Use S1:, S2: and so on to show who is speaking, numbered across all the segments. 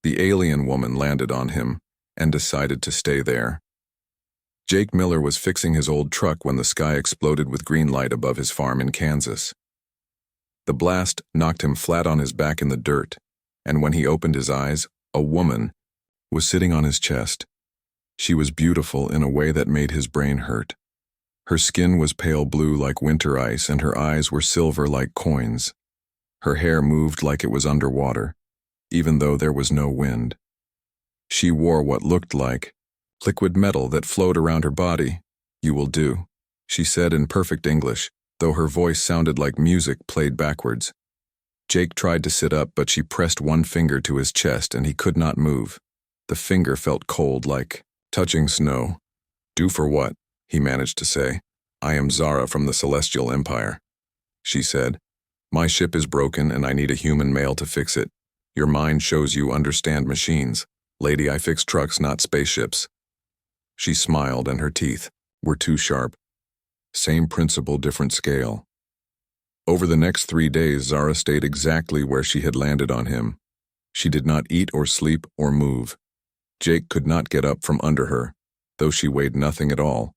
S1: The alien woman landed on him and decided to stay there. Jake Miller was fixing his old truck when the sky exploded with green light above his farm in Kansas. The blast knocked him flat on his back in the dirt, and when he opened his eyes, a woman was sitting on his chest. She was beautiful in a way that made his brain hurt. Her skin was pale blue like winter ice, and her eyes were silver like coins. Her hair moved like it was underwater, even though there was no wind. She wore what looked like liquid metal that flowed around her body. "You will do," she said in perfect English, though her voice sounded like music played backwards. Jake tried to sit up, but she pressed one finger to his chest and he could not move. The finger felt cold, like touching snow. "Do for what?" he managed to say. "I am Zara from the Celestial Empire," she said. "My ship is broken and I need a human male to fix it. Your mind shows you understand machines. Lady, I fix trucks, not spaceships." She smiled and her teeth were too sharp. Same principle, different scale. Over the next 3 days, Zara stayed exactly where she had landed on him. She did not eat or sleep or move. Jake could not get up from under her, though she weighed nothing at all.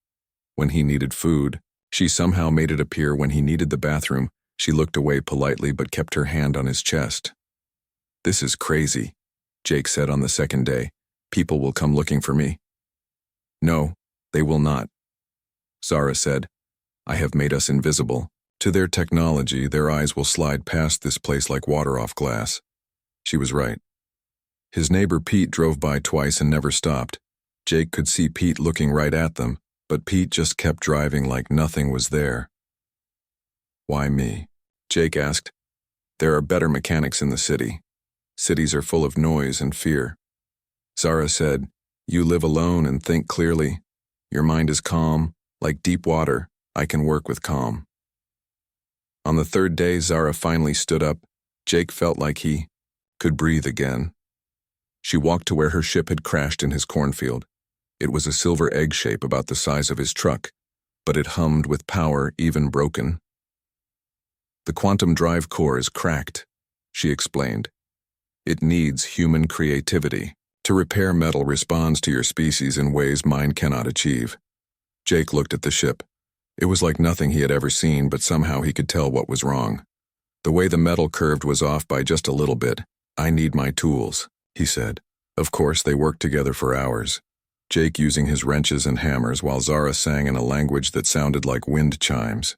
S1: When he needed food, she somehow made it appear. When he needed the bathroom, she looked away politely but kept her hand on his chest. "This is crazy," Jake said on the second day. "People will come looking for me." "No, they will not," Zara said. "I have made us invisible. To their technology, their eyes will slide past this place like water off glass." She was right. His neighbor Pete drove by twice and never stopped. Jake could see Pete looking right at them, but Pete just kept driving like nothing was there. "Why me?" Jake asked. "There are better mechanics in the city. Cities are full of noise and fear." Zara said, "You live alone and think clearly. Your mind is calm, like deep water. I can work with calm." On the third day, Zara finally stood up. Jake felt like he could breathe again. She walked to where her ship had crashed in his cornfield. It was a silver egg shape about the size of his truck, but it hummed with power, even broken. "The quantum drive core is cracked," she explained. "It needs human creativity. To repair metal responds to your species in ways mine cannot achieve." Jake looked at the ship. It was like nothing he had ever seen, but somehow he could tell what was wrong. The way the metal curved was off by just a little bit. "I need my tools," he said. Of course, they worked together for hours, Jake using his wrenches and hammers while Zara sang in a language that sounded like wind chimes.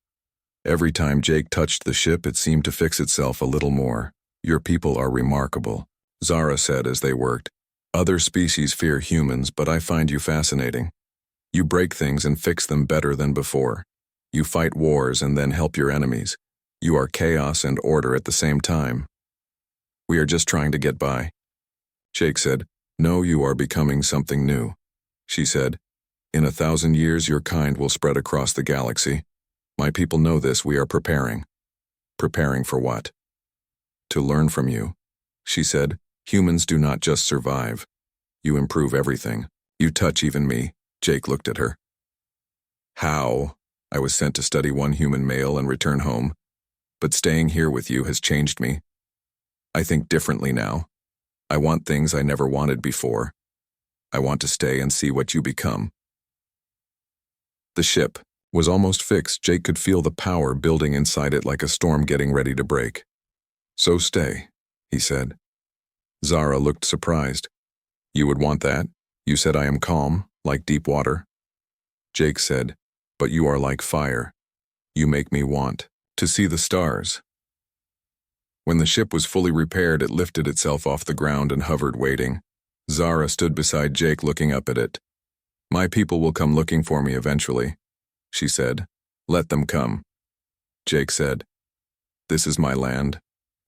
S1: Every time Jake touched the ship, it seemed to fix itself a little more. "Your people are remarkable," Zara said as they worked. "Other species fear humans, but I find you fascinating. You break things and fix them better than before. You fight wars and then help your enemies. You are chaos and order at the same time." "We are just trying to get by," Jake said. "No, you are becoming something new," she said. "In 1,000 years, your kind will spread across the galaxy. My people know this. We are preparing." "Preparing for what?" "To learn from you," she said. "Humans do not just survive. You improve everything. You touch even me." Jake looked at her. "How? I was sent to study one human male and return home. But staying here with you has changed me. I think differently now. I want things I never wanted before. I want to stay and see what you become." The ship was almost fixed. Jake could feel the power building inside it like a storm getting ready to break. "So stay," he said. Zara looked surprised. "You would want that? You said I am calm, like deep water." Jake said, "But you are like fire. You make me want to see the stars." When the ship was fully repaired, it lifted itself off the ground and hovered, waiting. Zara stood beside Jake, looking up at it. "My people will come looking for me eventually," she said. "Let them come." Jake said, "This is my land,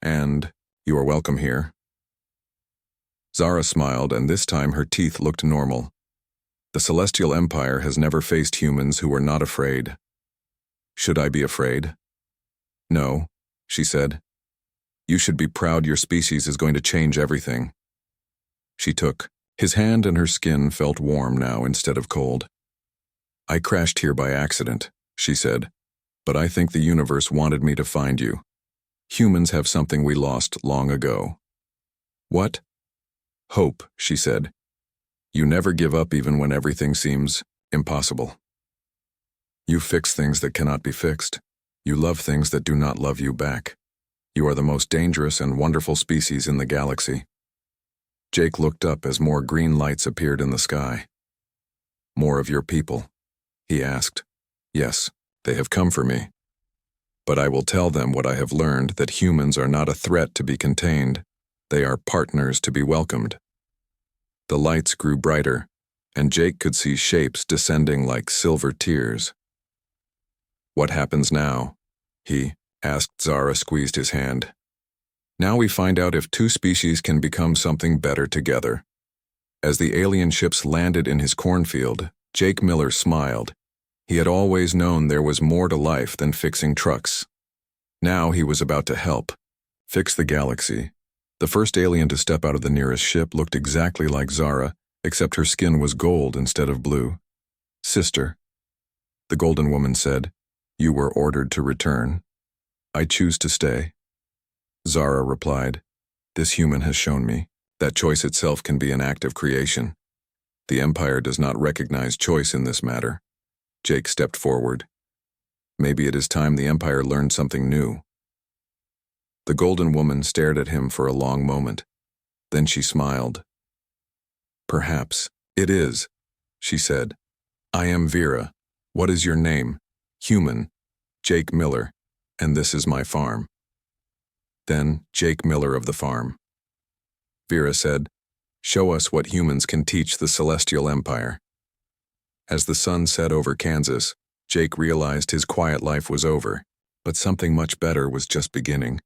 S1: and you are welcome here." Zara smiled, and this time her teeth looked normal. "The Celestial Empire has never faced humans who were not afraid." "Should I be afraid?" "No," she said. "You should be proud. Your species is going to change everything." She took his hand, and her skin felt warm now instead of cold. "I crashed here by accident," she said, "but I think the universe wanted me to find you. Humans have something we lost long ago." "What?" Hope, she said. You never give up even when everything seems impossible. You fix things that cannot be fixed. You love things that do not love you back. You are the most dangerous and wonderful species in the galaxy. Jake looked up as more green lights appeared in the sky. More of your people? He asked. Yes, they have come for me. But I will tell them what I have learned, that humans are not a threat to be contained. They are partners to be welcomed. The lights grew brighter, and Jake could see shapes descending like silver tears. What happens now? He asked. Zara squeezed his hand. Now we find out if two species can become something better together. As the alien ships landed in his cornfield, Jake Miller smiled. He had always known there was more to life than fixing trucks. Now he was about to help. Fix the galaxy. The first alien to step out of the nearest ship looked exactly like Zara, except her skin was gold instead of blue. Sister, the golden woman said, you were ordered to return. I choose to stay. Zara replied, this human has shown me that choice itself can be an act of creation. The Empire does not recognize choice in this matter. Jake stepped forward. Maybe it is time the Empire learned something new. The golden woman stared at him for a long moment. Then she smiled. Perhaps it is, she said. I am Vera. What is your name? Human. Jake Miller. And this is my farm. Then Jake Miller of the farm. Vera said, show us what humans can teach the Celestial Empire. As the sun set over Kansas, Jake realized his quiet life was over, but something much better was just beginning.